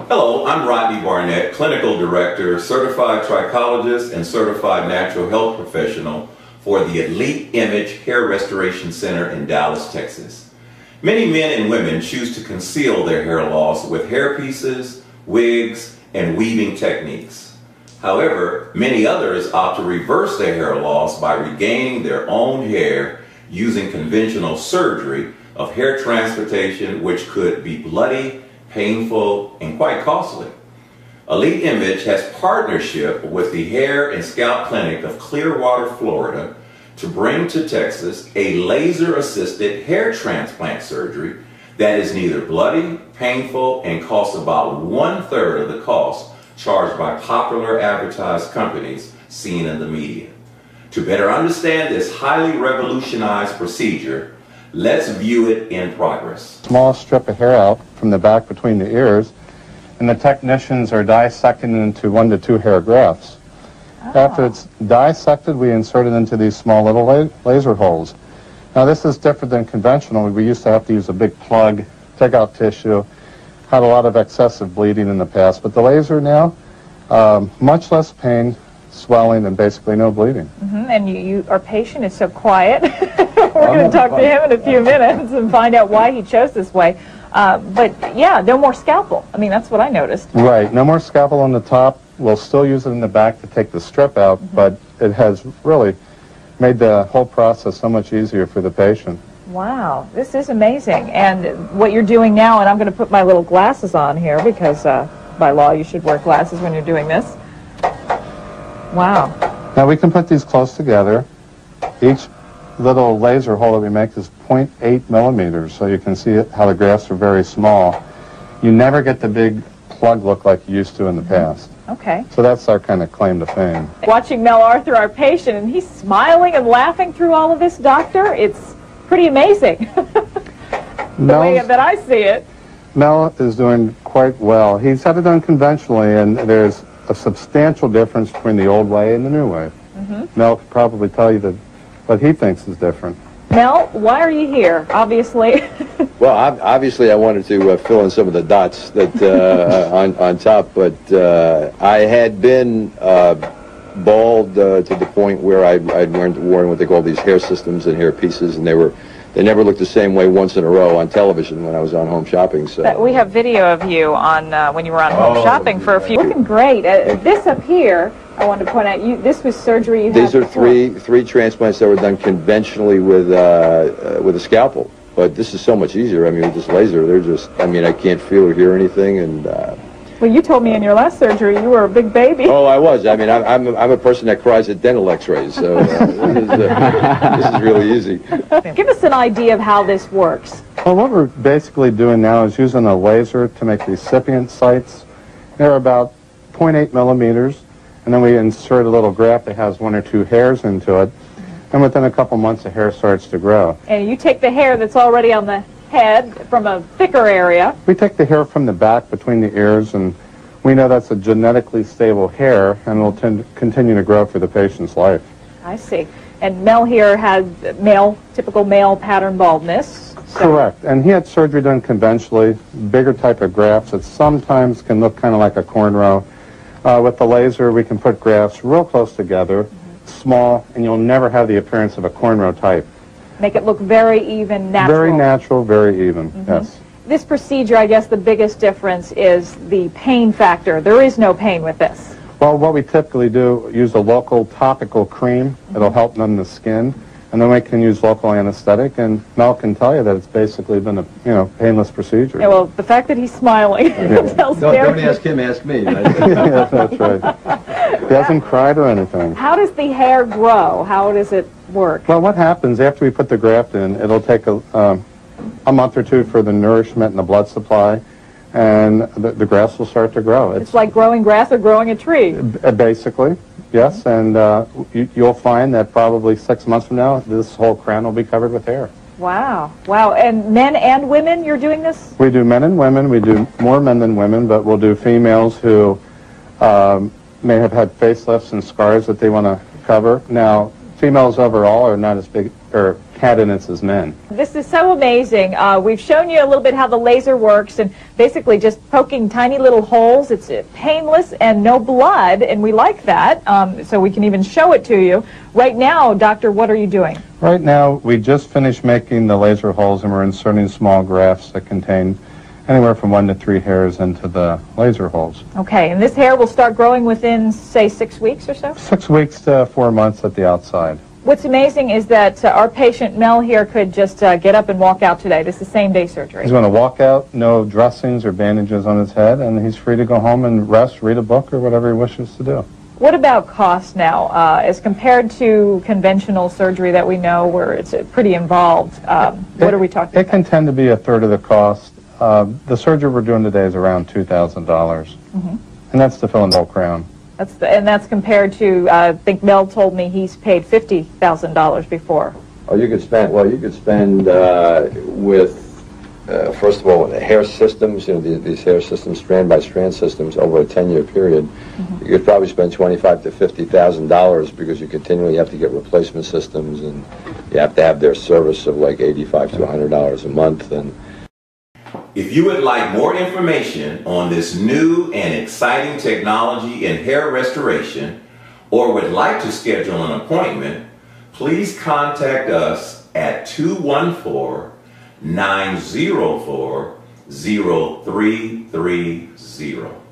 Hello, I'm Rodney Barnett, Clinical Director, Certified Trichologist, and Certified Natural Health Professional for the Elite Image Hair Restoration Center in Dallas, Texas. Many men and women choose to conceal their hair loss with hair pieces, wigs, and weaving techniques. However, many others opt to reverse their hair loss by regaining their own hair using conventional surgery of hair transplantation, which could be bloody, painful, and quite costly. Elite Image has partnership with the Hair and Scalp Clinic of Clearwater, Florida, to bring to Texas a laser-assisted hair transplant surgery that is neither bloody, painful, and costs about 1/3 of the cost charged by popular advertised companies seen in the media. To better understand this highly revolutionized procedure, let's view it in progress. Small strip of hair out from the back between the ears, and the technicians are dissecting it into 1 to 2 hair grafts. Oh. After it's dissected, we insert it into these small little laser holes. Now this is different than conventional. We used to have to use a big plug, take out tissue, had a lot of excessive bleeding in the past, but the laser now, much less pain, swelling, and basically no bleeding. And our patient is so quiet. We're going to talk to him in a few minutes and find out why he chose this way. But yeah, no more scalpel. I mean, that's what I noticed. Right, no more scalpel on the top. We'll still use it in the back to take the strip out, but it has really made the whole process so much easier for the patient. Wow, this is amazing. And what you're doing now, and I'm going to put my little glasses on here because by law you should wear glasses when you're doing this. Wow. Now we can put these close together. Each little laser hole that we make is 0.8 millimeters, so you can see how the grafts are very small. You never get the big plug look like you used to in the past. Okay. So that's our kind of claim to fame. Watching Mel Arthur, our patient, and he's smiling and laughing through all of this, doctor, it's pretty amazing. The way that I see it. Mel is doing quite well. He's had it done conventionally, and there's a substantial difference between the old way and the new way. Mel could probably tell you that what he thinks is different. Mel, why are you here? Obviously. Well, obviously I wanted to fill in some of the dots that on top, but I had been bald to the point where I'd worn what they call these hair systems and hair pieces, and they never looked the same way once in a row on television when I was on Home Shopping. So we have video of you on when you were on Home Shopping for a few. Looking great. This up here, I wanted to point out, this was surgery you had These are three transplants that were done conventionally with a scalpel. But this is so much easier. I mean, with this laser, they're just, I mean, I can't feel or hear anything, and well, you told me in your last surgery you were a big baby. Oh, I was. I mean, I'm a person that cries at dental x-rays, so this is really easy. Give us an idea of how this works. Well, what we're basically doing now is using a laser to make recipient sites. They're about 0.8 millimeters, and then we insert a little graft that has 1 or 2 hairs into it, and within a couple months the hair starts to grow. And you take the hair that's already on the head from a thicker area. We take the hair from the back between the ears, and we know that's a genetically stable hair, and will continue to grow for the patient's life. I see. And Mel here had typical male pattern baldness. So. Correct. And he had surgery done conventionally, bigger type of grafts that sometimes can look kind of like a cornrow. With the laser, we can put grafts real close together, small, and you'll never have the appearance of a cornrow type. Make it look very even, natural. Very natural, very even, yes. This procedure, I guess the biggest difference is the pain factor. There is no pain with this. Well, what we typically do, use a local topical cream. It'll help numb the skin. And then we can use local anesthetic, and Mel can tell you that it's basically been a painless procedure. Yeah, well, the fact that he's smiling tells me. Don't ask him, ask me. Yeah, that's right. He hasn't cried or anything. How does the hair grow? How does it work? Well, what happens after we put the graft in, it'll take a month or two for the nourishment and the blood supply, and the grass will start to grow. It's like growing grass or growing a tree. Basically. Yes, and you'll find that probably 6 months from now, this whole crown will be covered with hair. Wow. Wow. And men and women, you're doing this? We do men and women. We do more men than women, but we'll do females who may have had facelifts and scars that they want to cover. Now, females overall are not as big, or candidates as men. This is so amazing. We've shown you a little bit how the laser works, and basically just poking tiny little holes. It's painless and no blood, and we like that, so we can even show it to you. Right now, doctor, what are you doing? Right now, we just finished making the laser holes, and we're inserting small grafts that contain anywhere from 1 to 3 hairs into the laser holes. Okay, and this hair will start growing within, say, 6 weeks or so? 6 weeks to 4 months at the outside. What's amazing is that our patient Mel here could just get up and walk out today. This is same-day surgery. He's going to walk out, no dressings or bandages on his head, and he's free to go home and rest, read a book, or whatever he wishes to do. What about cost now, as compared to conventional surgery that we know where it's pretty involved? What are we talking about? It can tend to be a third of the cost. The surgery we're doing today is around $2,000, and that's to fill in the whole crown. And that's compared to, I think Mel told me he's paid $50,000 before. Oh, you could spend with first of all, hair systems, these hair systems, strand by strand systems, over a 10-year period, you could probably spend $25,000 to $50,000 because you continually have to get replacement systems, and you have to have their service of like $85 to $100 a month. And if you would like more information on this new and exciting technology in hair restoration, or would like to schedule an appointment, please contact us at 214-904-0330.